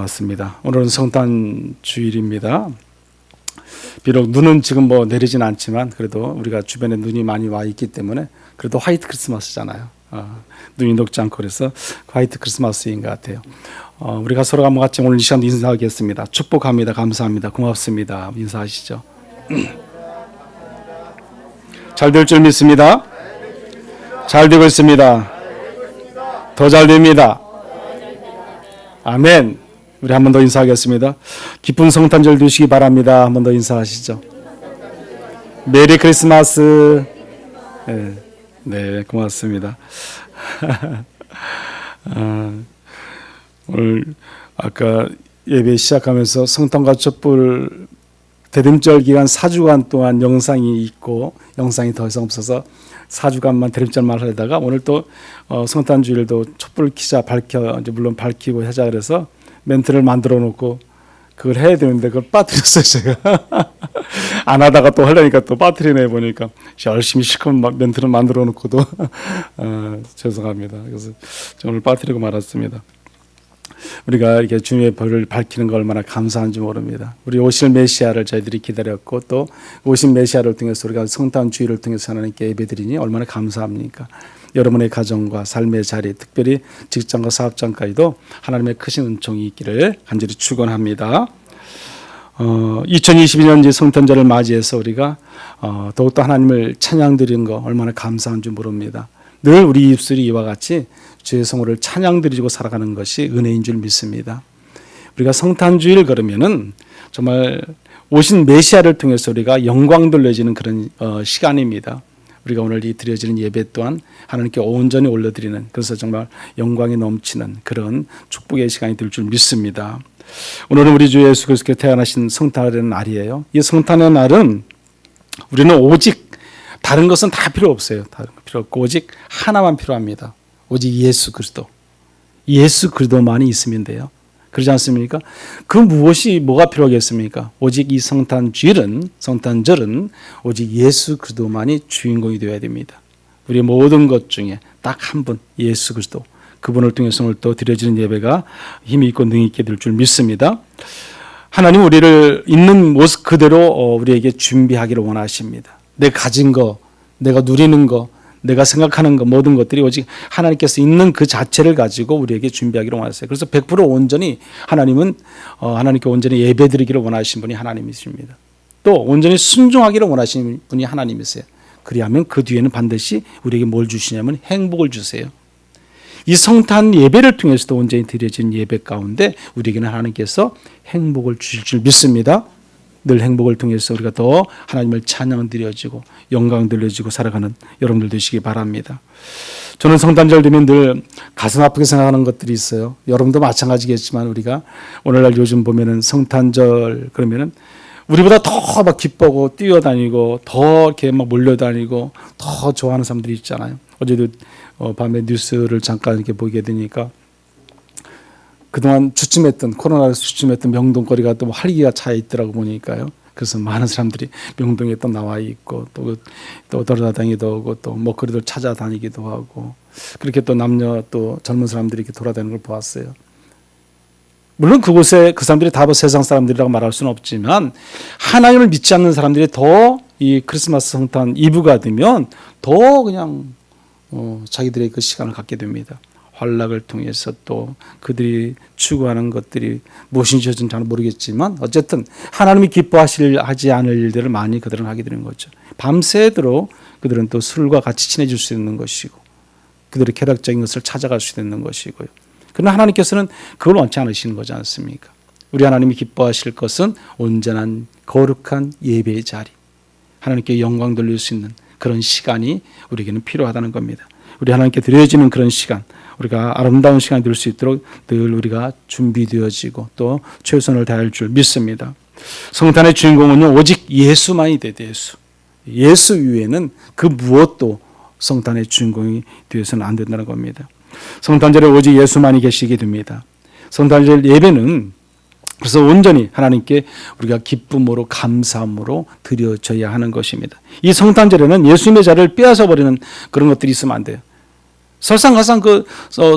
왔습니다. 오늘은 성탄 주일입니다. 비록 눈은 지금 내리진 않지만 그래도 우리가 주변에 눈이 많이 와 있기 때문에 그래도 화이트 크리스마스잖아요. 눈이 녹지 않고 그래서 화이트 크리스마스인 것 같아요. 우리가 서로 한번 같이 오늘 이 시간 인사하겠습니다. 축복합니다. 감사합니다. 고맙습니다. 인사하시죠. 잘 될 줄 믿습니다. 잘 되고 있습니다. 더 잘 됩니다. 아멘. 우리 한 번 더 인사하겠습니다. 기쁜 성탄절 되시기 바랍니다. 한 번 더 인사하시죠. 메리 크리스마스. 네, 고맙습니다. 오늘 아까 예배 시작하면서 성탄과 촛불 대림절 기간 4주간 동안 영상이 있고 영상이 더 이상 없어서 4주간만 대림절만 하다가 오늘 또 성탄주일도 촛불 켜자 밝혀 이제 물론 밝히고 하자 그래서 멘트를 만들어 놓고 그걸 해야 되는데 그걸 빠뜨렸어요 제가. 안 하다가 또 하려니까 또 빠뜨리네 보니까 열심히 실컷 멘트를 만들어 놓고도 죄송합니다. 그래서 오늘 빠뜨리고 말았습니다. 우리가 이렇게 주님의 벌을 밝히는 거 얼마나 감사한지 모릅니다. 우리 오실 메시아를 저희들이 기다렸고 또 오신 메시아를 통해서 우리가 성탄 주일을 통해서 하나님께 예배드리니 얼마나 감사합니까? 여러분의 가정과 삶의 자리, 특별히 직장과 사업장까지도 하나님의 크신 은총이 있기를 간절히 축원합니다. 2022년 성탄절을 맞이해서 우리가 더욱더 하나님을 찬양드리는 거 얼마나 감사한지 모릅니다. 늘 우리 입술이 이와 같이 주의 성호를 찬양드리고 살아가는 것이 은혜인 줄 믿습니다. 우리가 성탄주일 그러면은 정말 오신 메시아를 통해서 우리가 영광 돌려지는 그런 시간입니다. 우리가 오늘 이 드려지는 예배 또한 하나님께 온전히 올려드리는 그래서 정말 영광이 넘치는 그런 축복의 시간이 될 줄 믿습니다. 오늘은 우리 주 예수 그리스도께서 태어나신 성탄의 날이에요. 이 성탄의 날은 우리는 오직 다른 것은 다 필요 없어요. 다른 거 필요 없고 오직 하나만 필요합니다. 오직 예수 그리스도. 예수 그리스도만이 있으면 돼요. 그러지 않습니까? 그 무엇이 뭐가 필요하겠습니까? 오직 이 성탄절은 오직 예수 그리스도만이 주인공이 되어야 됩니다. 우리의 모든 것 중에 딱 한 분 예수 그리스도 그분을 통해서 오늘 또 드려지는 예배가 힘이 있고 능이 있게 될 줄 믿습니다. 하나님 우리를 있는 모습 그대로 우리에게 준비하기를 원하십니다. 내가 가진 거, 내가 누리는 거, 내가 생각하는 것 모든 것들이 오직 하나님께서 있는 그 자체를 가지고 우리에게 준비하기를 원하세요. 그래서 100% 온전히 하나님은 하나님께 온전히 예배드리기를 원하시는 분이 하나님이십니다. 또 온전히 순종하기를 원하시는 분이 하나님이세요. 그리하면 그 뒤에는 반드시 우리에게 뭘 주시냐면 행복을 주세요. 이 성탄 예배를 통해서도 온전히 드려진 예배 가운데 우리에게는 하나님께서 행복을 주실 줄 믿습니다. 늘 행복을 통해서 우리가 더 하나님을 찬양 드려지고 영광 들려지고 살아가는 여러분들 되시기 바랍니다. 저는 성탄절 되면 늘 가슴 아프게 생각하는 것들이 있어요. 여러분도 마찬가지겠지만 우리가 오늘날 요즘 보면은 성탄절 그러면은 우리보다 더 막 기뻐하고 뛰어다니고 더 이렇게 막 몰려다니고 더 좋아하는 사람들이 있잖아요. 어제도 밤에 뉴스를 잠깐 이렇게 보게 되니까 그동안 코로나로 주춤했던 명동거리가 또 활기가 차 있더라고 보니까요. 그래서 많은 사람들이 명동에 또 나와 있고 또 돌아다니기도 하고 또 먹거리들 찾아다니기도 하고 그렇게 또 남녀 또 젊은 사람들이 이렇게 돌아다니는 걸 보았어요. 물론 그곳에 그 사람들이 다 세상 사람들이라고 말할 수는 없지만 하나님을 믿지 않는 사람들이 더 이 크리스마스 성탄 이브가 되면 더 그냥 자기들의 그 시간을 갖게 됩니다. 환락을 통해서 또 그들이 추구하는 것들이 무엇인지 잘 모르겠지만 어쨌든 하나님이 기뻐하지 않을 일들을 많이 그들은 하게 되는 거죠. 밤새도록 그들은 또 술과 같이 친해질 수 있는 것이고 그들의 쾌락적인 것을 찾아갈 수 있는 것이고요. 그러나 하나님께서는 그걸 원치 않으시는 거지 않습니까? 우리 하나님이 기뻐하실 것은 온전한 거룩한 예배의 자리, 하나님께 영광 돌릴 수 있는 그런 시간이 우리에게는 필요하다는 겁니다. 우리 하나님께 드려지는 그런 시간, 우리가 아름다운 시간이 될 수 있도록 늘 우리가 준비되어지고 또 최선을 다할 줄 믿습니다. 성탄의 주인공은요 오직 예수만이 되되 예수 위에는 그 무엇도 성탄의 주인공이 되어서는 안 된다는 겁니다. 성탄절에 오직 예수만이 계시게 됩니다. 성탄절 예배는 그래서 온전히 하나님께 우리가 기쁨으로 감사함으로 드려져야 하는 것입니다. 이 성탄절에는 예수님의 자리를 빼앗아 버리는 그런 것들이 있으면 안 돼요. 설상가상 그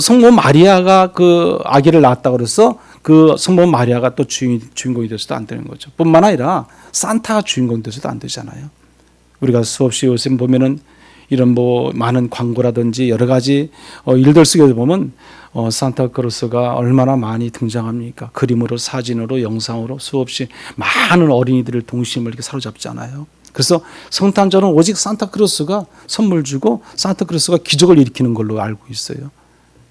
성모 마리아가 그 아기를 낳았다 그래서 그 성모 마리아가 또 주인공이 돼서도 안 되는 거죠. 뿐만 아니라 산타가 주인공 돼서도 안 되잖아요. 우리가 수없이 요새 보면은 이런 뭐 많은 광고라든지 여러 가지 일들 속에 보면 산타크로스가 얼마나 많이 등장합니까? 그림으로, 사진으로, 영상으로 수없이 많은 어린이들을 동심을 이렇게 사로잡잖아요. 그래서 성탄절은 오직 산타크로스가 선물 주고 산타크로스가 기적을 일으키는 걸로 알고 있어요.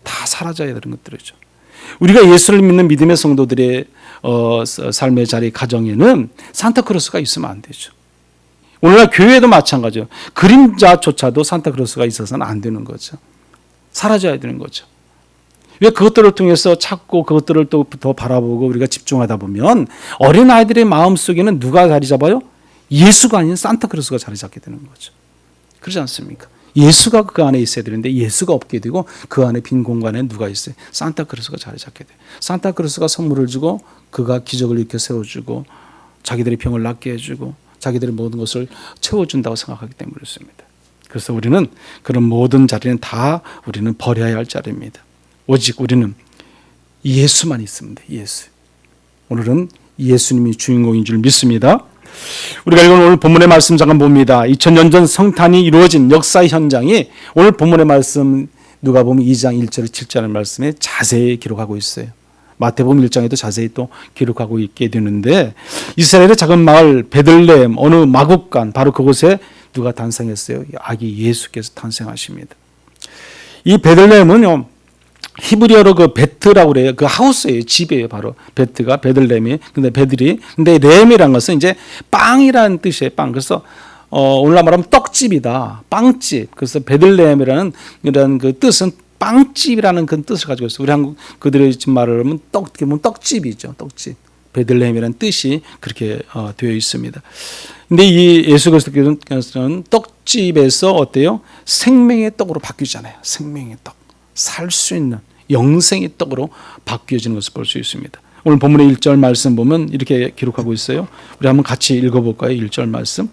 다 사라져야 되는 것들이죠. 우리가 예수를 믿는 믿음의 성도들의 삶의 자리 가정에는 산타크로스가 있으면 안 되죠. 오늘날 교회도 마찬가지예요. 그림자조차도 산타크로스가 있어서는 안 되는 거죠. 사라져야 되는 거죠. 왜 그것들을 통해서 찾고 그것들을 또 더 바라보고 우리가 집중하다 보면 어린아이들의 마음속에는 누가 자리 잡아요? 예수가 아닌 산타크로스가 자리 잡게 되는 거죠. 그렇지 않습니까? 예수가 그 안에 있어야 되는데 예수가 없게 되고 그 안에 빈 공간에 누가 있어요? 산타크로스가 자리 잡게 돼요. 산타크로스가 선물을 주고 그가 기적을 일으켜 세워주고 자기들의 병을 낫게 해주고 자기들의 모든 것을 채워준다고 생각하기 때문에 그렇습니다. 그래서 우리는 그런 모든 자리는 다 우리는 버려야 할 자리입니다. 오직 우리는 예수만 있습니다. 예수. 오늘은 예수님이 주인공인 줄 믿습니다. 우리가 읽은 오늘 본문의 말씀 잠깐 봅니다. 2000년 전 성탄이 이루어진 역사의 현장이 오늘 본문의 말씀 누가복음 2장 1절 7절의 말씀에 자세히 기록하고 있어요. 마태복음 1장에도 자세히 또 기록하고 있게 되는데 이스라엘의 작은 마을 베들레헴 어느 마국간 바로 그곳에 누가 탄생했어요? 아기 예수께서 탄생하십니다. 이 베들레헴은요 히브리어로 그 베트라고 그래요. 그 하우스예요. 집이에요. 바로 베트가 베들레헴이. 근데 베들이 근데 렘이라는 것은 이제 빵이라는 뜻이에요. 빵. 그래서 오늘날 말하면 떡집이다. 빵집. 그래서 베들레헴이라는 이런 그 뜻은 빵집이라는 그 뜻을 가지고 있어요. 우리 한국 그들의 말을 하면 떡집이죠. 떡집. 베들레헴이라는 뜻이 그렇게 되어 있습니다. 근데 이 예수 그리스도께서는 떡집에서 어때요? 생명의 떡으로 바뀌잖아요. 생명의 떡. 살 수 있는 영생의 떡으로 바뀌어지는 것을 볼 수 있습니다. 오늘 본문의 1절 말씀 보면 이렇게 기록하고 있어요. 우리 한번 같이 읽어볼까요? 1절 말씀.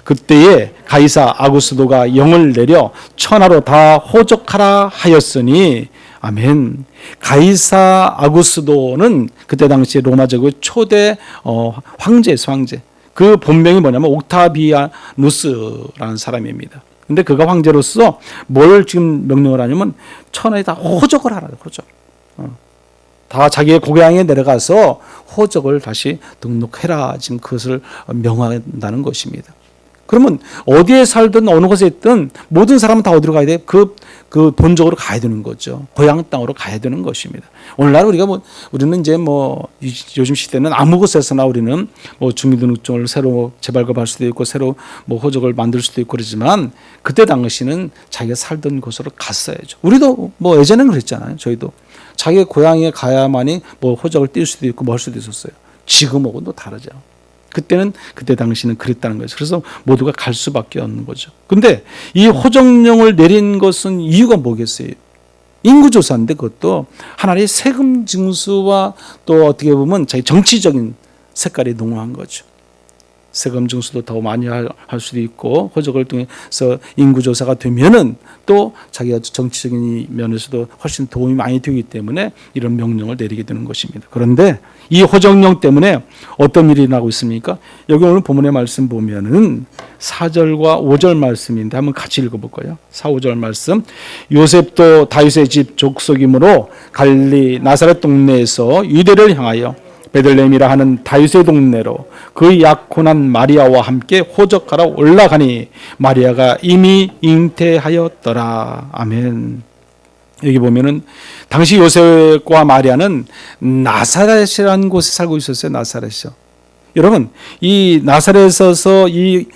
그때에 가이사 아구스도가 영을 내려 천하로 다 호적하라 하였으니 아멘. 가이사 아구스도는 그때 당시 로마 제국의 초대 황제였어요. 황제. 그 본명이 뭐냐면 옥타비아누스라는 사람입니다. 근데 그가 황제로서 뭘 지금 명령을 하냐면 천하에 다 호적을 하라. 호적. 다 자기의 고향에 내려가서 호적을 다시 등록해라. 지금 그것을 명한다는 것입니다. 그러면 어디에 살든 어느 곳에 있든 모든 사람은 다 어디로 가야 돼요? 그 본적으로 가야 되는 거죠. 고향 땅으로 가야 되는 것입니다. 오늘날 우리는 이제 요즘 시대는 아무 곳에서나 우리는 주민등록증을 새로 재발급할 수도 있고 새로 호적을 만들 수도 있고 그러지만 그때 당시는 자기가 살던 곳으로 갔어야죠. 우리도 예전에는 그랬잖아요. 저희도 자기의 고향에 가야만이 호적을 띄울 수도 있고 할 수도 있었어요. 지금하고는 또 다르죠. 그때 당시는 그랬다는 거죠. 그래서 모두가 갈 수밖에 없는 거죠. 근데 이 호적령을 내린 것은 이유가 뭐겠어요? 인구조사인데 그것도 하나의 세금 징수와 또 어떻게 보면 자기 정치적인 색깔이 농후한 거죠. 세금 징수도 더 많이 할 수도 있고 호적을 통해서 인구조사가 되면은 또 자기가 정치적인 면에서도 훨씬 도움이 많이 되기 때문에 이런 명령을 내리게 되는 것입니다. 그런데 이 호적령 때문에 어떤 일이 나고 있습니까? 여기 오늘 본문의 말씀 보면은 4절과 5절 말씀인데 한번 같이 읽어볼까요? 4, 5절 말씀. 요셉도 다윗의 집 족속이므로 갈릴리 나사렛 동네에서 유대를 향하여 베들레헴이라 하는 다윗의 동네로 그 약혼한 마리아와 함께 호적하러 올라가니 마리아가 이미 잉태하였더라. 아멘. 여기 보면은 당시 요셉과 마리아는 나사렛이라는 곳에 살고 있었어요. 나사렛이요. 여러분, 이 나사렛에서 이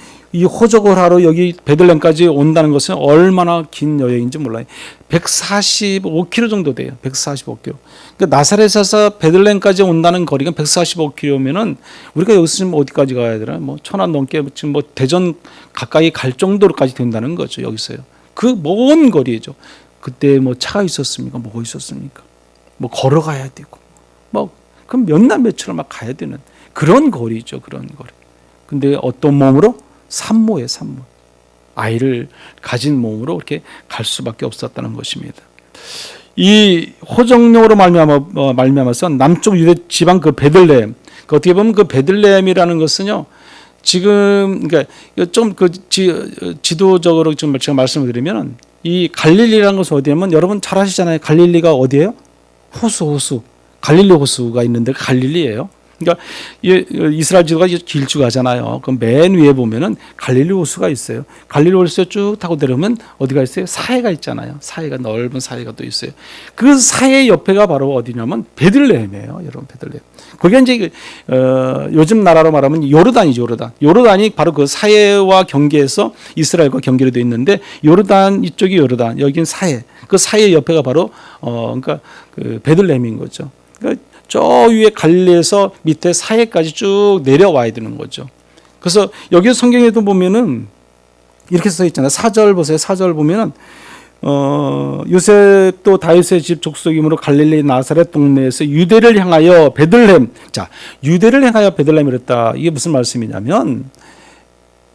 호적을 하러 여기 베들레헴까지 온다는 것은 얼마나 긴 여행인지 몰라요. 145km 정도 돼요. 145km. 그러니까 나사렛에서 베들레헴까지 온다는 거리가 145km면은 우리가 여기서 지금 어디까지 가야 되나? 천안 넘게 지금 대전 가까이 갈 정도로까지 된다는 거죠. 여기서요. 그 먼 거리죠. 그때 차가 있었습니까? 뭐가 있었습니까? 걸어가야 되고, 그럼 몇 날 며칠을 막 가야 되는 그런 거리죠. 그런 거리. 근데 어떤 몸으로? 산모예요, 산모. 아이를 가진 몸으로 이렇게 갈 수밖에 없었다는 것입니다. 이 호정령으로 말미암아서 남쪽 유대 지방 그 베들레헴, 그 어떻게 보면 그 베들레헴이라는 것은요, 지금 그러니까 좀 그 지도적으로 좀 제가 말씀을 드리면 이 갈릴리라는 것은 어디냐면 여러분 잘 아시잖아요. 갈릴리가 어디예요? 호수. 갈릴리 호수가 있는데 갈릴리예요. 그러니까 이스라엘 지도가 길쭉하잖아요. 그럼 맨 위에 보면은 갈릴리 호수가 있어요. 갈릴리 호수에 쭉 타고 내려오면 어디가 있어요? 사해가 있잖아요. 사해가 넓은 사해가 또 있어요. 그 사해 옆에가 바로 어디냐면 베들레헴이에요. 여러분 베들레헴. 거기가 이제 요즘 나라로 말하면 요르단이죠. 요르단이 바로 그 사해와 경계해서 이스라엘과 경계로 되어 있는데 요르단 이쪽이 요르단, 여긴 사해. 그 사해 옆에가 바로 그러니까 그 베들레헴인 거죠. 그러니까 저 위에 갈릴리에서 밑에 사해까지 쭉 내려와야 되는 거죠. 그래서 여기 성경에도 보면은 이렇게 써 있잖아요. 4절 보세요. 4절 보면은 요셉도 다윗의 집 족속이므로 갈릴리 나사렛 동네에서 유대를 향하여 베들레헴. 자, 유대를 향하여 베들레헴을 했다. 이게 무슨 말씀이냐면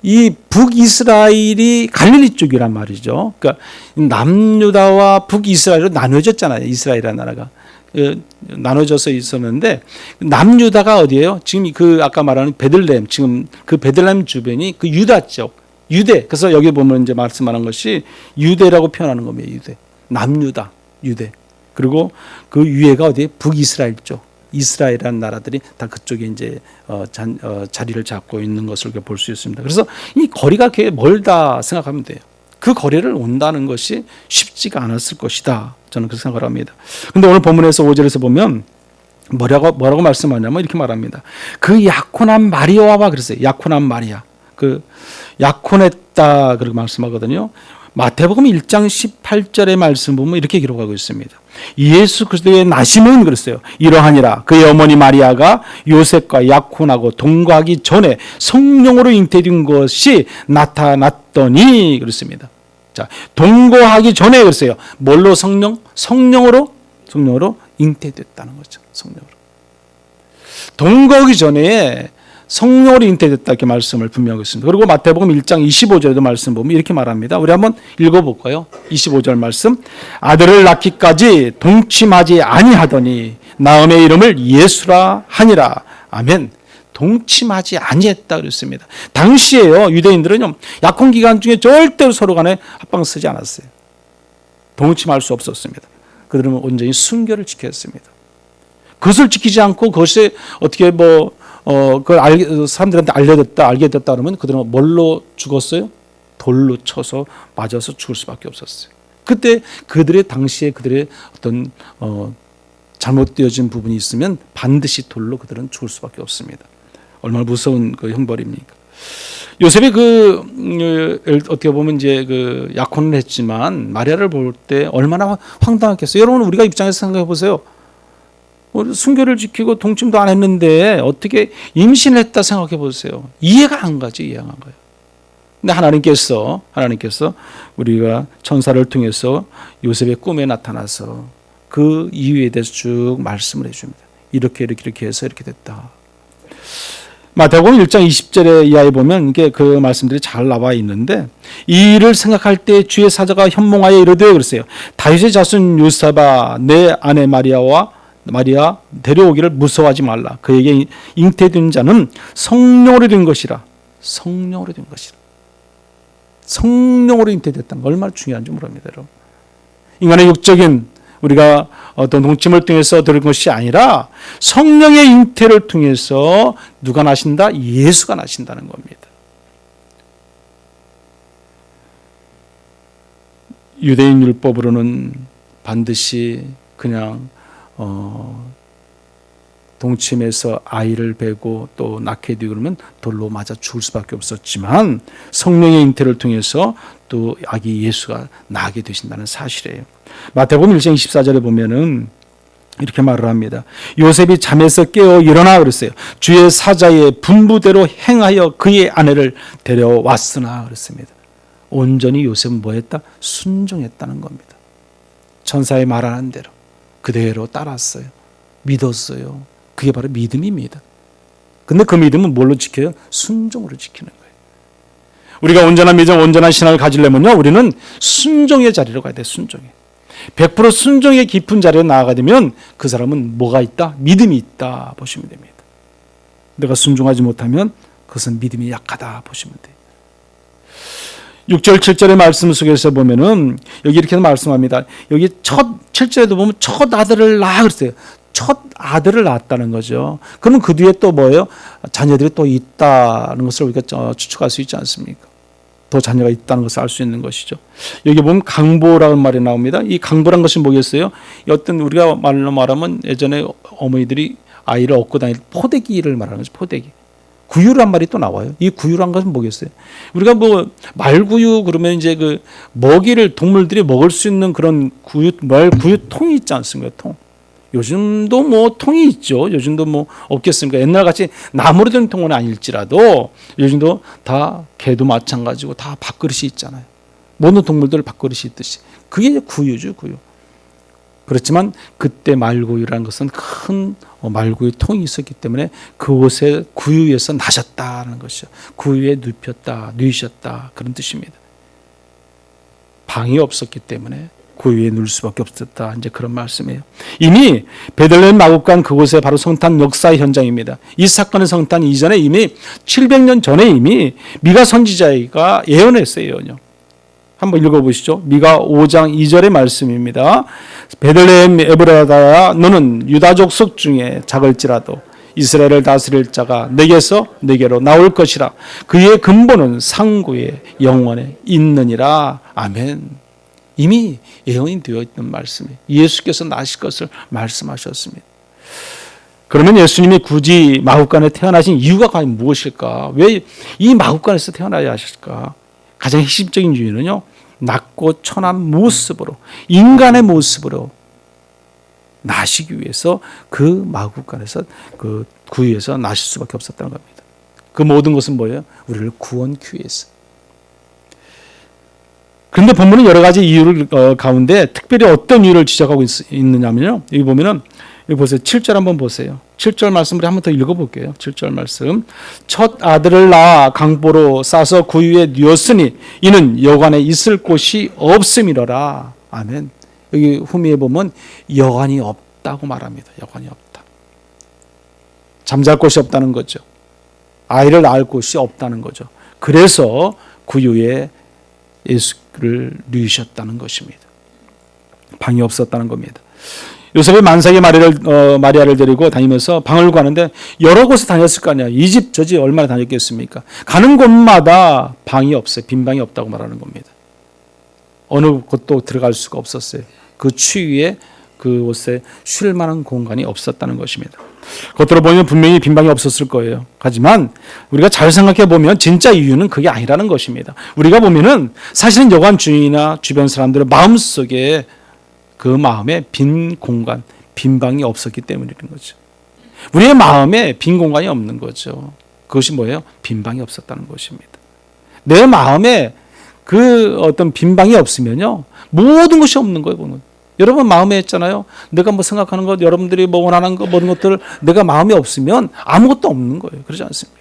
이 북이스라엘이 갈릴리 쪽이란 말이죠. 그러니까 남유다와 북이스라엘로 나눠졌잖아요. 이스라엘이라는 나라가. 나눠져서 있었는데 남유다가 어디예요? 지금 그 아까 말하는 베들레헴, 지금 그 베들레헴 주변이 그 유다 쪽, 유대. 그래서 여기 보면 이제 말씀하는 것이 유대라고 표현하는 겁니다. 유대, 남유다, 유대. 그리고 그 위에가 어디에? 북이스라엘 쪽, 이스라엘이라는 나라들이 다 그쪽에 이제 자리를 잡고 있는 것을 볼 수 있습니다. 그래서 이 거리가 꽤 멀다 생각하면 돼요. 그 거리를 온다는 것이 쉽지가 않았을 것이다. 저는 그렇게 생각을 합니다. 근데 오늘 본문에서 5절에서 보면 뭐라고 말씀하냐면 이렇게 말합니다. 그 약혼한 마리아와 그랬어요. 약혼한 마리아. 그 약혼했다 그렇게 말씀하거든요. 마태복음 1장 18절의 말씀 보면 이렇게 기록하고 있습니다. 예수 그리스도의 나심은 그랬어요. 이러하니라 그의 어머니 마리아가 요셉과 약혼하고 동거하기 전에 성령으로 잉태된 것이 나타났더니 그랬습니다. 자, 동거하기 전에 그랬어요. 뭘로 성령으로 잉태됐다는 거죠. 성령으로. 동거하기 전에 성령으로 잉태됐다 이렇게 말씀을 분명하고 있습니다. 그리고 마태복음 1장 25절에도 말씀 보면 이렇게 말합니다. 우리 한번 읽어볼까요? 25절 말씀. 아들을 낳기까지 동침하지 아니하더니 나음의 이름을 예수라 하니라. 아멘. 동침하지 아니했다 그랬습니다. 당시에요 유대인들은요 약혼 기간 중에 절대로 서로 간에 합방 쓰지 않았어요. 동침할 수 없었습니다. 그들은 온전히 순결을 지켰습니다. 그것을 지키지 않고 그것이 어떻게 그걸 사람들한테 알게 됐다 그러면 그들은 뭘로 죽었어요? 돌로 쳐서 맞아서 죽을 수밖에 없었어요. 그때 당시에 그들의 어떤 잘못되어진 부분이 있으면 반드시 돌로 그들은 죽을 수밖에 없습니다. 얼마나 무서운 그 형벌입니까? 요셉이 어떻게 보면 이제 약혼을 했지만 마리아를 볼 때 얼마나 황당했겠어요. 여러분 우리가 입장에서 생각해 보세요. 순결을 지키고 동침도 안 했는데 어떻게 임신을 했다 생각해 보세요. 이해가 안 가요. 근데 하나님께서 우리가 천사를 통해서 요셉의 꿈에 나타나서 그 이유에 대해서 쭉 말씀을 해줍니다. 이렇게 해서 이렇게 됐다. 마태복음 1장 20절에 이하에 보면 이게 그 말씀들이 잘 나와 있는데 이 일을 생각할 때 주의 사자가 현몽하여 이르되 그랬어요. 다윗의 자손 요셉아 내 아내 마리아 데려오기를 무서워하지 말라. 그에게 잉태된 자는 성령으로 된 것이라. 성령으로 잉태됐다는 거 얼마나 중요한지 모릅니다. 여러분. 인간의 육적인 우리가 어떤 동침을 통해서 들은 것이 아니라 성령의 잉태를 통해서 누가 나신다? 예수가 나신다는 겁니다. 유대인 율법으로는 반드시 그냥 동침해서 아이를 베고 또 낳게 되고 그러면 돌로 맞아 죽을 수밖에 없었지만 성령의 잉태를 통해서 또 아기 예수가 나게 되신다는 사실이에요. 마태복음 1장 24절에 보면은 이렇게 말을 합니다. 요셉이 잠에서 깨어 일어나 그랬어요. 주의 사자의 분부대로 행하여 그의 아내를 데려왔으나 그랬습니다. 온전히 요셉은 뭐했다? 순종했다는 겁니다. 천사의 말하는 대로 그대로 따랐어요. 믿었어요. 그게 바로 믿음입니다. 근데 그 믿음은 뭘로 지켜요? 순종으로 지키는 거예요. 우리가 온전한 믿음, 온전한 신앙을 가지려면요, 우리는 순종의 자리로 가야 돼요. 순종에. 100% 순종의 깊은 자리에 나아가게 되면 그 사람은 뭐가 있다? 믿음이 있다 보시면 됩니다. 내가 순종하지 못하면 그것은 믿음이 약하다 보시면 돼요. 6절 7절의 말씀 속에서 보면은 여기 이렇게 말씀합니다. 여기 첫 7절에도 보면 첫 아들을 낳아 그랬어요. 첫 아들을 낳았다는 거죠. 그러면 그 뒤에 또 뭐예요? 자녀들이 또 있다는 것을 우리가 추측할 수 있지 않습니까? 더 자녀가 있다는 것을 알 수 있는 것이죠. 여기 보면 강보라는 말이 나옵니다. 이 강보란 것이 뭐겠어요? 어떤 우리가 말로 말하면 예전에 어머니들이 아이를 얻고 다닐 포대기를 말하는 거죠. 포대기. 구유란 말이 또 나와요. 이 구유란 것은 뭐겠어요? 우리가 뭐 말구유 그러면 이제 그 먹이를 동물들이 먹을 수 있는 그런 구유, 말구유통이 있지 않습니까? 통. 요즘도 뭐 통이 있죠. 요즘도 뭐 없겠습니까? 옛날 같이 나무로 된 통은 아닐지라도 요즘도 다 개도 마찬가지고 다 밥그릇이 있잖아요. 모든 동물들 밥그릇이 있듯이. 그게 구유죠, 구유. 그렇지만 그때 말구유라는 것은 큰 말구유 통이 있었기 때문에 그곳에 구유에서 나셨다는 것이죠. 구유에 누이셨다 그런 뜻입니다. 방이 없었기 때문에 구유에 누울 수밖에 없었다. 이제 그런 말씀이에요. 이미 베들레헴 마국간 그곳에 바로 성탄 역사의 현장입니다. 이 사건의 성탄 이전에 이미 700년 전에 이미 미가 선지자가 예언했어요. 한번 읽어보시죠. 미가 5장 2절의 말씀입니다. 베들레헴 에브라다야 너는 유다 족속 중에 작을지라도 이스라엘을 다스릴 자가 내게로 나올 것이라. 그의 근본은 상구의 영원에 있느니라. 아멘. 이미 예언이 되어 있는 말씀이에요. 예수께서 나실 것을 말씀하셨습니다. 그러면 예수님이 굳이 마국간에 태어나신 이유가 과연 무엇일까? 왜 이 마국간에서 태어나야 하실까? 가장 핵심적인 이유는요. 낮고 천한 모습으로 인간의 모습으로 나시기 위해서 그 마국간에서 그 구유에서 나실 수밖에 없었다는 겁니다. 그 모든 것은 뭐예요? 우리를 구원하기 위해서. 그런데 본문은 여러 가지 이유를 가운데 특별히 어떤 이유를 지적하고 있느냐면요. 여기 보면은 여기 보세요. 7절 한번 보세요. 7절 말씀을 한번 더 읽어볼게요. 7절 말씀. 첫 아들을 낳아 강보로 싸서 구유에 누웠으니 이는 여관에 있을 곳이 없음이로라. 아멘. 여기 후미에 보면 여관이 없다고 말합니다. 여관이 없다. 잠잘 곳이 없다는 거죠. 아이를 낳을 곳이 없다는 거죠. 그래서 구유에 예수를 누이셨다는 것입니다. 방이 없었다는 겁니다. 요셉이 만삭의 마리아를 데리고 다니면서 방을 구하는데 여러 곳에 다녔을 거 아니야. 이 집 저 집 얼마나 다녔겠습니까? 가는 곳마다 방이 없어요. 빈 방이 없다고 말하는 겁니다. 어느 곳도 들어갈 수가 없었어요. 그 추위에 그곳에 쉴 만한 공간이 없었다는 것입니다. 겉으로 보면 분명히 빈 방이 없었을 거예요. 하지만 우리가 잘 생각해 보면 진짜 이유는 그게 아니라는 것입니다. 우리가 보면은 사실은 여관 주인이나 주변 사람들의 마음속에 그 마음에 빈 공간, 빈 방이 없었기 때문인 거죠. 우리의 마음에 빈 공간이 없는 거죠. 그것이 뭐예요? 빈 방이 없었다는 것입니다. 내 마음에 그 어떤 빈 방이 없으면요, 모든 것이 없는 거예요. 보면 여러분 마음에 있잖아요. 내가 뭐 생각하는 것, 여러분들이 뭐 원하는 것, 모든 것들 내가 마음에 없으면 아무것도 없는 거예요. 그렇지 않습니까?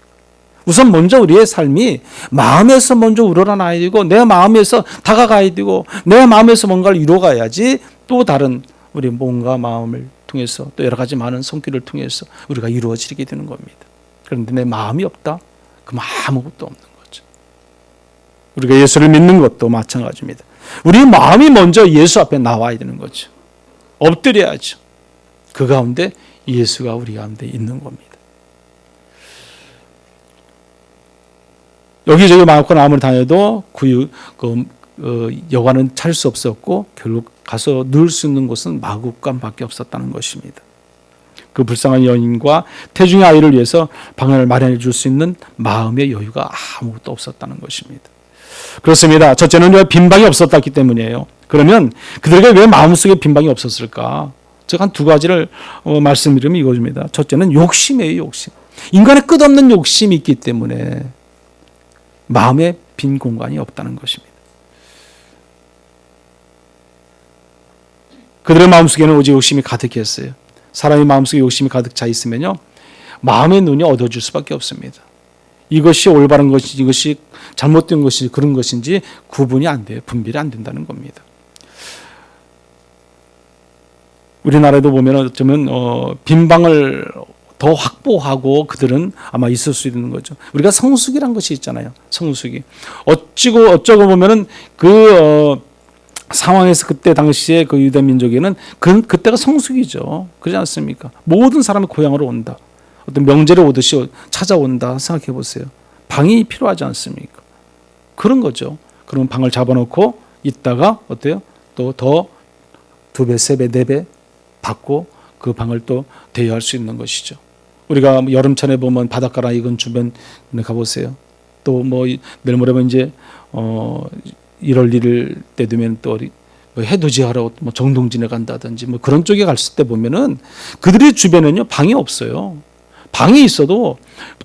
우선 먼저 우리의 삶이 마음에서 먼저 우러나야 되고 내 마음에서 다가가야 되고 내 마음에서 뭔가를 이루어가야지 또 다른 우리 몸과 마음을 통해서 또 여러 가지 많은 손길을 통해서 우리가 이루어지게 되는 겁니다. 그런데 내 마음이 없다? 그럼 아무것도 없는 거죠. 우리가 예수를 믿는 것도 마찬가지입니다. 우리 마음이 먼저 예수 앞에 나와야 되는 거죠. 엎드려야죠. 그 가운데 예수가 우리 가운데 있는 겁니다. 여기저기 마음껏 아무리 다녀도 여관은 찾을 수 없었고 결국 가서 누울 수 있는 곳은 마국간밖에 없었다는 것입니다. 그 불쌍한 여인과 태중의 아이를 위해서 방을 마련해 줄 수 있는 마음의 여유가 아무것도 없었다는 것입니다. 그렇습니다. 첫째는 왜 빈방이 없었기 때문이에요. 그러면 그들에게 왜 마음속에 빈방이 없었을까? 제가 한 두 가지를 말씀드리면 이것입니다. 첫째는 욕심이에요. 욕심. 인간의 끝없는 욕심이 있기 때문에 마음에 빈 공간이 없다는 것입니다. 그들의 마음속에는 오직 욕심이 가득했어요. 사람의 마음속에 욕심이 가득 차 있으면요, 마음의 눈이 어두워질 수밖에 없습니다. 이것이 올바른 것인지 이것이 잘못된 것인지 그런 것인지 구분이 안 돼요. 분별이 안 된다는 겁니다. 우리나라에도 보면 어쩌면 빈방을 더 확보하고 그들은 아마 있을 수 있는 거죠. 우리가 성숙이란 것이 있잖아요. 성숙이 어쩌고 보면은 상황에서 그때 당시에 그 유대 민족에는 그때가 성숙이죠. 그렇지 않습니까? 모든 사람이 고향으로 온다. 어떤 명절에 오듯이 찾아온다 생각해 보세요. 방이 필요하지 않습니까? 그런 거죠. 그러면 방을 잡아놓고 있다가 어때요? 또 더 2배, 3배, 4배 받고 그 방을 또 대여할 수 있는 것이죠. 우리가 여름철에 보면 바닷가나 이건 주변 가보세요. 또 뭐 내일 모레면 이제 1월 1일 때 되면 또 해돋이하러 뭐 정동진에 간다든지 뭐 그런 쪽에 갔을 때 보면은 그들의 주변에는요 방이 없어요. 방이 있어도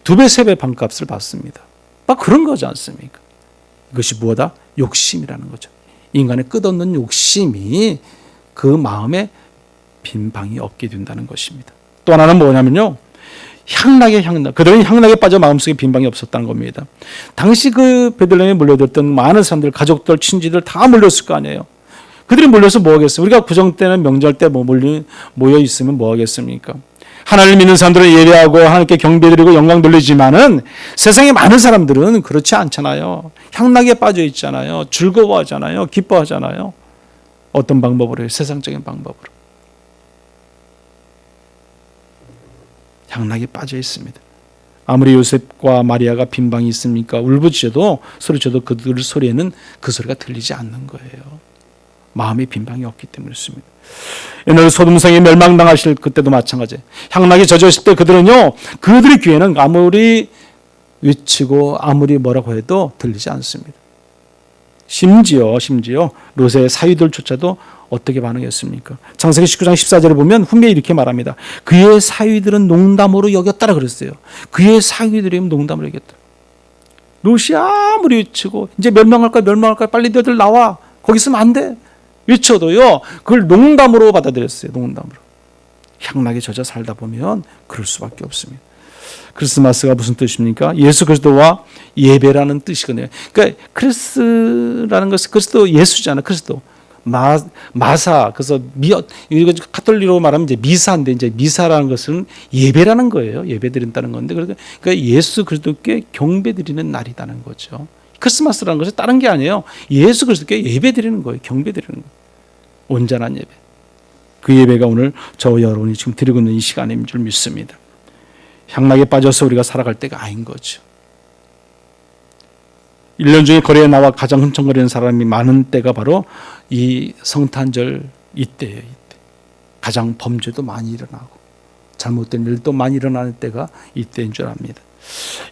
2배, 3배 방값을 받습니다. 막 그런 거지 않습니까? 이것이 무엇이다? 욕심이라는 거죠. 인간의 끝없는 욕심이 그 마음에 빈 방이 없게 된다는 것입니다. 또 하나는 뭐냐면요. 그들은 향락에 빠져 마음속에 빈 방이 없었다는 겁니다. 당시 그 베들레헴에 몰려들었던 많은 사람들, 가족들, 친지들 다 몰렸을 거 아니에요. 그들이 몰려서 뭐 하겠어요? 우리가 구정 때는 명절 때 모여 있으면 뭐 하겠습니까? 하나님을 믿는 사람들은 예배하고 하나님께 경배드리고 영광 돌리지만은 세상에 많은 사람들은 그렇지 않잖아요. 향락에 빠져 있잖아요. 즐거워하잖아요. 기뻐하잖아요. 어떤 방법으로 해요? 세상적인 방법으로. 향락에 빠져 있습니다. 아무리 요셉과 마리아가 빈 방이 있습니까? 울부짖어도 소리쳐도 그들 소리에는 그 소리가 들리지 않는 거예요. 마음에 빈 방이 없기 때문에 그렇습니다. 옛날 소돔성이 멸망당하실 그때도 마찬가지예요. 향락에 젖어 있을 때 그들은요, 그들의 귀에는 아무리 외치고 아무리 뭐라고 해도 들리지 않습니다. 심지어 롯의 사위들조차도 어떻게 반응했습니까? 창세기 19장 14절에 보면 분명히 이렇게 말합니다. 그의 사위들은 농담으로 여겼다라 그랬어요. 그의 사위들이 농담으로 여겼다. 롯이 아무리 외치고 이제 멸망할까 빨리 너희들 나와. 거기 있으면 안 돼. 외쳐도요. 그걸 농담으로 받아들였어요. 농담으로. 향락에 젖어 살다 보면 그럴 수밖에 없습니다. 크리스마스가 무슨 뜻입니까? 예수 그리스도와 예배라는 뜻이거든요. 그러니까 크리스라는 것은 그리스도 예수잖아요. 그리스도. 마사. 그래서 이거 카톨릭으로 말하면 이제 미사인데 이제 미사라는 것은 예배라는 거예요. 예배드린다는 건데 그러니까 예수 그리스도께 경배드리는 날이라는 거죠. 크리스마스라는 것은 다른 게 아니에요. 예수 그리스도께 예배드리는 거예요. 경배드리는 거예요. 온전한 예배. 그 예배가 오늘 저와 여러분이 지금 드리고 있는 이 시간인 줄 믿습니다. 향락에 빠져서 우리가 살아갈 때가 아닌 거죠. 1년 중에 거리에 나와 가장 흥청거리는 사람이 많은 때가 바로 이 성탄절 이때예요. 이때. 가장 범죄도 많이 일어나고 잘못된 일도 많이 일어나는 때가 이때인 줄 압니다.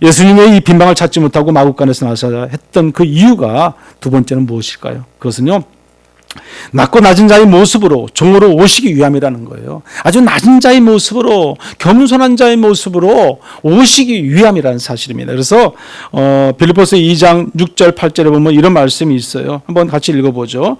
예수님의 이 빈방을 찾지 못하고 마구간에서 나서 했던 그 이유가 두 번째는 무엇일까요? 그것은요. 낮고 낮은 자의 모습으로 종으로 오시기 위함이라는 거예요. 아주 낮은 자의 모습으로 겸손한 자의 모습으로 오시기 위함이라는 사실입니다. 그래서 빌립보서 2장 6절 8절에 보면 이런 말씀이 있어요. 한번 같이 읽어보죠.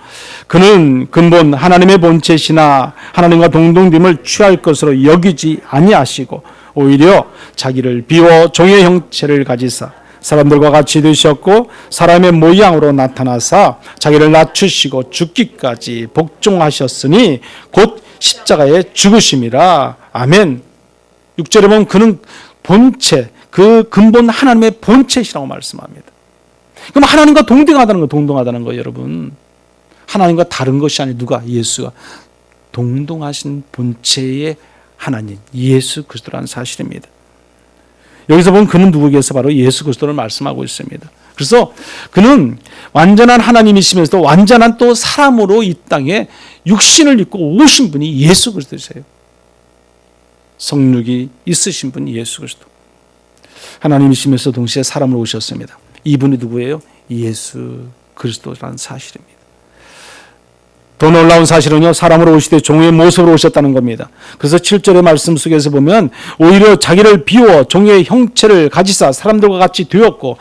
그는 근본 하나님의 본체시나 하나님과 동등됨을 취할 것으로 여기지 아니하시고 오히려 자기를 비워 종의 형체를 가지사 사람들과 같이 되셨고 사람의 모양으로 나타나사 자기를 낮추시고 죽기까지 복종하셨으니 곧 십자가에 죽으심이라. 아멘. 6절에 보면 그는 본체, 그 근본 하나님의 본체시라고 말씀합니다. 그럼 하나님과 동등하다는 거 여러분. 하나님과 다른 것이 아니 누가? 예수가 동등하신 본체의 하나님 예수 그리스도라는 사실입니다. 여기서 보면 그는 누구에게서 바로 예수 그리스도를 말씀하고 있습니다. 그래서 그는 완전한 하나님이시면서도 완전한 또 사람으로 이 땅에 육신을 입고 오신 분이 예수 그리스도이세요. 성육이 있으신 분이 예수 그리스도. 하나님이시면서 동시에 사람으로 오셨습니다. 이분이 누구예요? 예수 그리스도라는 사실입니다. 더 놀라운 사실은요, 사람으로 오시되 종의 모습으로 오셨다는 겁니다. 그래서 7절의 말씀 속에서 보면 오히려 자기를 비워 종의 형체를 가지사 사람들과 같이 되었고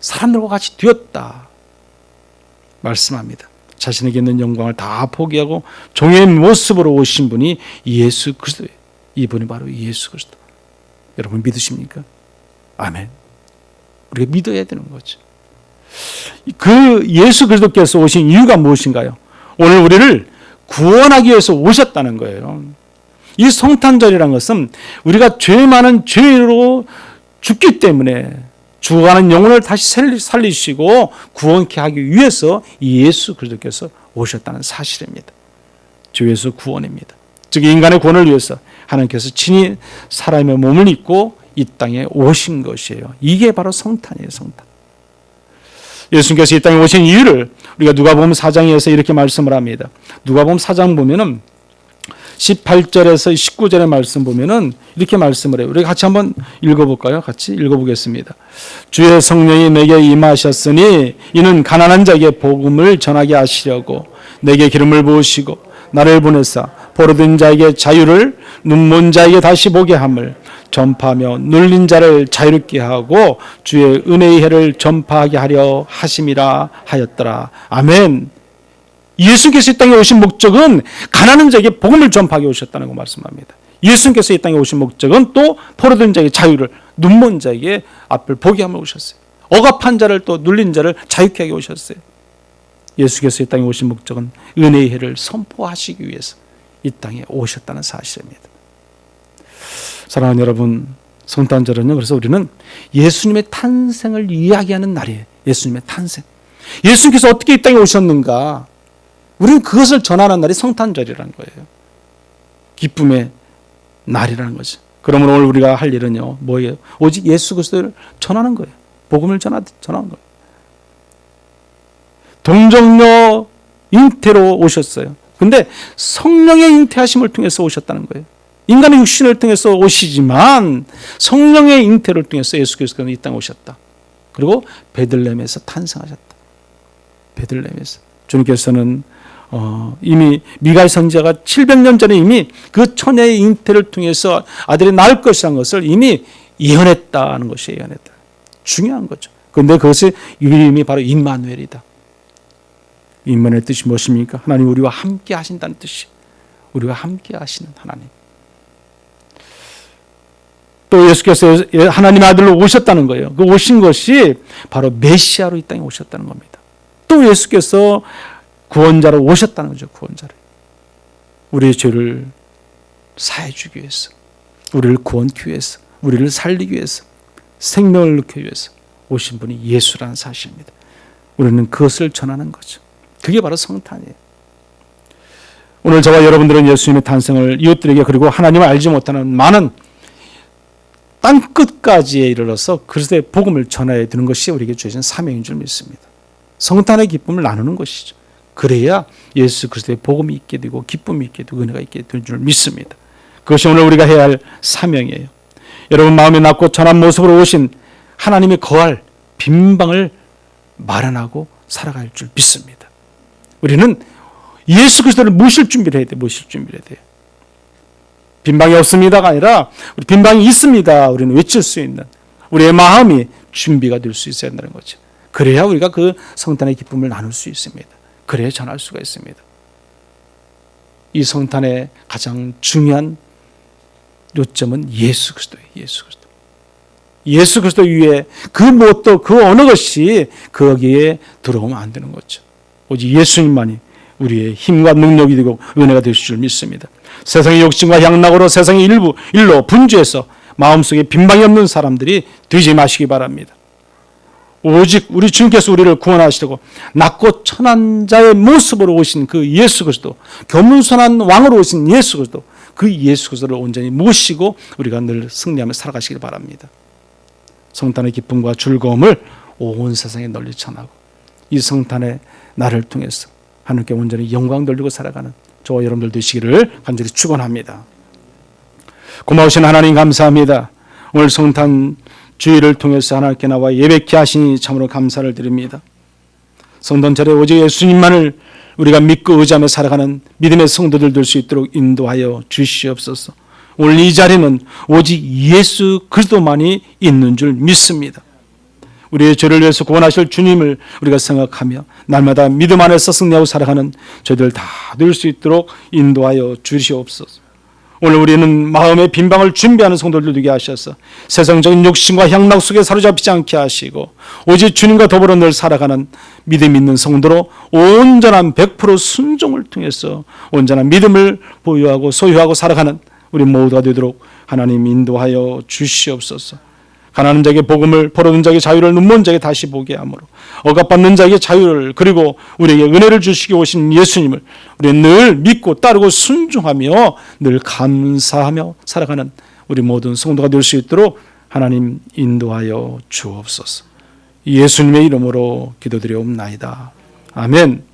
사람들과 같이 되었다 말씀합니다. 자신에게 있는 영광을 다 포기하고 종의 모습으로 오신 분이 예수 그리스도예요. 이분이 바로 예수 그리스도. 여러분 믿으십니까? 아멘. 우리가 믿어야 되는 거죠. 그 예수 그리스도께서 오신 이유가 무엇인가요? 오늘 우리를 구원하기 위해서 오셨다는 거예요. 이 성탄절이라는 것은 우리가 죄 많은 죄로 죽기 때문에 죽어가는 영혼을 다시 살리시고 구원케 하기 위해서 예수 그리스도께서 오셨다는 사실입니다. 죄에서 구원입니다. 즉 인간의 구원을 위해서 하나님께서 친히 사람의 몸을 입고 이 땅에 오신 것이에요. 이게 바로 성탄이에요. 성탄. 예수님께서 이 땅에 오신 이유를 우리가 누가복음 4장에서 이렇게 말씀을 합니다. 누가복음 4장 보면은 18절에서 19절의 말씀 보면은 이렇게 말씀을 해요. 우리 같이 한번 읽어볼까요? 같이 읽어보겠습니다. 주의 성령이 내게 임하셨으니 이는 가난한 자에게 복음을 전하게 하시려고 내게 기름을 부으시고 나를 보내사 포로된 자에게 자유를 눈먼 자에게 다시 보게 함을 전파하며 눌린 자를 자유롭게 하고 주의 은혜의 해를 전파하게 하려 하심이라 하였더라. 아멘. 예수께서 이 땅에 오신 목적은 가난한 자에게 복음을 전파하게 오셨다는 거 말씀합니다. 예수께서 이 땅에 오신 목적은 또 포로된 자에게 자유를, 눈먼 자에게 앞을 보게 하며 오셨어요. 억압한 자를 또 눌린 자를 자유케 하게 오셨어요. 예수께서 이 땅에 오신 목적은 은혜의 해를 선포하시기 위해서 이 땅에 오셨다는 사실입니다. 사랑하는 여러분, 성탄절은요, 그래서 우리는 예수님의 탄생을 이야기하는 날이에요. 예수님의 탄생. 예수님께서 어떻게 이 땅에 오셨는가? 우리는 그것을 전하는 날이 성탄절이라는 거예요. 기쁨의 날이라는 거죠. 그러므로 오늘 우리가 할 일은요, 뭐예요? 오직 예수 그리스도를 전하는 거예요. 복음을 전하는 거예요. 동정녀 잉태로 오셨어요. 근데 성령의 잉태하심을 통해서 오셨다는 거예요. 인간의 육신을 통해서 오시지만 성령의 잉태를 통해서 예수 그리스도는 이 땅에 오셨다. 그리고 베들레헴에서 탄생하셨다. 베들레헴에서. 주님께서는 이미 미가엘 선지자가 700년 전에 이미 그 처녀의 잉태를 통해서 아들이 낳을 것이라는 것을 이미 예언했다는 것이 예언했다. 중요한 거죠. 그런데 그것의 이름이 바로 임마누엘이다. 임마누엘의 뜻이 무엇입니까? 하나님 우리와 함께 하신다는 뜻이. 우리와 함께 하시는 하나님. 또 예수께서 하나님의 아들로 오셨다는 거예요. 그 오신 것이 바로 메시아로 이 땅에 오셨다는 겁니다. 또 예수께서 구원자로 오셨다는 거죠. 구원자로. 우리의 죄를 사해 주기 위해서, 우리를 구원하기 위해서, 우리를 살리기 위해서, 생명을 넣기 위해서 오신 분이 예수라는 사실입니다. 우리는 그것을 전하는 거죠. 그게 바로 성탄이에요. 오늘 저와 여러분들은 예수님의 탄생을 이웃들에게 그리고 하나님을 알지 못하는 많은 땅 끝까지에 이르러서 그리스도의 복음을 전해야 되는 것이 우리에게 주어진 사명인 줄 믿습니다. 성탄의 기쁨을 나누는 것이죠. 그래야 예수 그리스도의 복음이 있게 되고 기쁨이 있게 되고 은혜가 있게 되는 줄 믿습니다. 그것이 오늘 우리가 해야 할 사명이에요. 여러분 마음에 낮고 천한 모습으로 오신 하나님의 거할 빈방을 마련하고 살아갈 줄 믿습니다. 우리는 예수 그리스도를 모실 준비를 해야 돼요. 모실 준비를 해야 돼요. 빈방이 없습니다가 아니라 우리 빈방이 있습니다. 우리는 외칠 수 있는 우리의 마음이 준비가 될 수 있어야 한다는 거죠. 그래야 우리가 그 성탄의 기쁨을 나눌 수 있습니다. 그래야 전할 수가 있습니다. 이 성탄의 가장 중요한 요점은 예수 그리스도예요. 예수 그리스도. 예수 그리스도 위에 그 무엇도 그 어느 것이 거기에 들어오면 안 되는 거죠. 오직 예수님만이 우리의 힘과 능력이 되고 은혜가 되실 줄 믿습니다. 세상의 욕심과 향락으로 세상의 일로 분주해서 마음속에 빈방이 없는 사람들이 되지 마시기 바랍니다. 오직 우리 주님께서 우리를 구원하시려고 낮고 천한 자의 모습으로 오신 그 예수 그리스도, 겸손한 왕으로 오신 예수 그리스도, 그 예수 그리스도를 온전히 모시고 우리가 늘 승리하며 살아가시길 바랍니다. 성탄의 기쁨과 즐거움을 온 세상에 널리 전하고 이 성탄의 날을 통해서 하나님께 온전히 영광 돌리고 살아가는 저와 여러분들 되시기를 간절히 축원합니다. 고마우신 하나님 감사합니다. 오늘 성탄 주일을 통해서 하나님께 나와 예배케 하시니 참으로 감사를 드립니다. 성탄절에 오직 예수님만을 우리가 믿고 의지하며 살아가는 믿음의 성도들 될 수 있도록 인도하여 주시옵소서. 오늘 이 자리는 오직 예수 그리스도만이 있는 줄 믿습니다. 우리의 죄를 위해서 구원하실 주님을 우리가 생각하며 날마다 믿음 안에서 승리하고 살아가는 저희들 다 될 수 있도록 인도하여 주시옵소서. 오늘 우리는 마음의 빈방을 준비하는 성도들 되게 하셔서 세상적인 욕심과 향락 속에 사로잡히지 않게 하시고 오직 주님과 더불어 늘 살아가는 믿음 있는 성도로 온전한 100% 순종을 통해서 온전한 믿음을 보유하고 소유하고 살아가는 우리 모두가 되도록 하나님 인도하여 주시옵소서. 가난한 자에게 복음을, 벌어둔 자에게 자유를, 눈먼 자에게 다시 보게 하므로 억압받는 자에게 자유를, 그리고 우리에게 은혜를 주시기 오신 예수님을 우리는 늘 믿고 따르고 순종하며 늘 감사하며 살아가는 우리 모든 성도가 될 수 있도록 하나님 인도하여 주옵소서. 예수님의 이름으로 기도드리옵나이다. 아멘.